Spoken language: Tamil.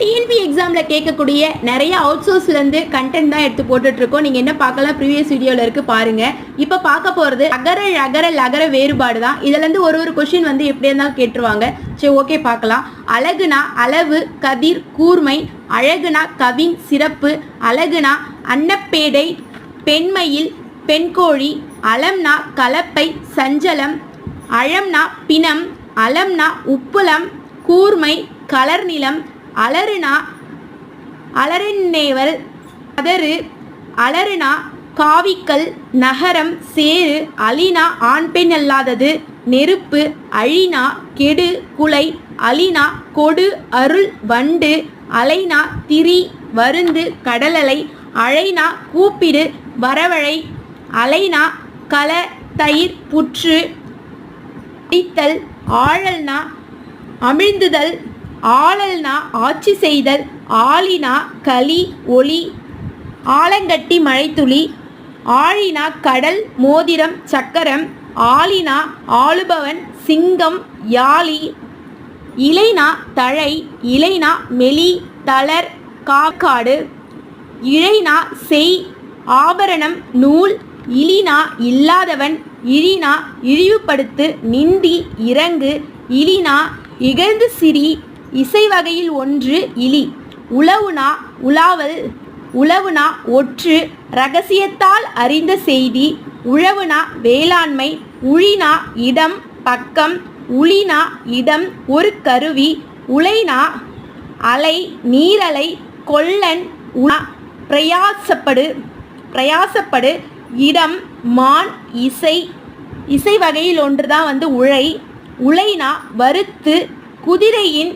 டிஎன்பி எக்ஸாமில் கேட்கக்கூடிய நிறைய அவுட் சோர்ஸ்லேருந்து கண்டென்ட் தான் எடுத்து போட்டுட்ருக்கோம். நீங்கள் என்ன பார்க்கலாம், ப்ரீவியஸ் வீடியோவில் இருக்குது பாருங்கள். இப்போ பார்க்க போகிறது அகர ழகர லகர வேறுபாடு தான். இதுலேருந்து ஒரு கொஷின் வந்து எப்படி இருந்தாலும் கேட்டுருவாங்க. சரி, ஓகே பார்க்கலாம். அழகுனா அளவு, கதிர், கூர்மை. அழகுனா கவின், சிறப்பு. அழகுனா அன்னப்பேடை, பெண்மயில், பெண்கோழி. அலம்னா கலப்பை, சஞ்சலம். அழம்னா பிணம். அலம்னா உப்புலம், கூர்மை, கலர் நிலம். அலறுனா அலறினேவல், கதறு. அலறுனா காவிக்கல், நகரம், சேரு. அலினா ஆண் பெண் அல்லாதது, நெருப்பு. அழினா கெடு, குலை. அலினா கொடு, அருள், வண்டு. அலைனா திரி, வருந்து, கடலலை. அழைனா கூப்பிடு, வரவழை. அலைனா கல, தயிர், புற்று. அடித்தல். ஆழல்னா அமிழ்ந்துதல். ஆளல்னா ஆட்சி செய்தல். ஆலினா களி, ஒளி. ஆலங்கட்டி, மழைத்துளி. ஆழினா கடல், மோதிரம், சக்கரம். ஆலினா ஆளுபவன், சிங்கம், யாழி. இலைனா தழை. இலைனா மெலி, தளர், காக்காடு. இழைனா செய், ஆபரணம், நூல். இலினா இல்லாதவன். இழினா இழிவுபடுத்து, நிந்தி, இறங்கு. இலினா இகழ்ந்து சிரி, இசை வகையில் ஒன்று, இலி. உளவுனா உலாவல். உளவுனா ஒற்று, இரகசியத்தால் அறிந்த செய்தி. உழவுனா வேளாண்மை. உழினா இடம், பக்கம். உளினா இடம், ஒரு கருவி. உலைனா அலை, நீரலை. கொல்லன் பிரயாசப்படு. இடம், மான், இசை. இசை வகையில் ஒன்று தான் வந்து உழை. உலைனா வறுத்து, குதிரையின்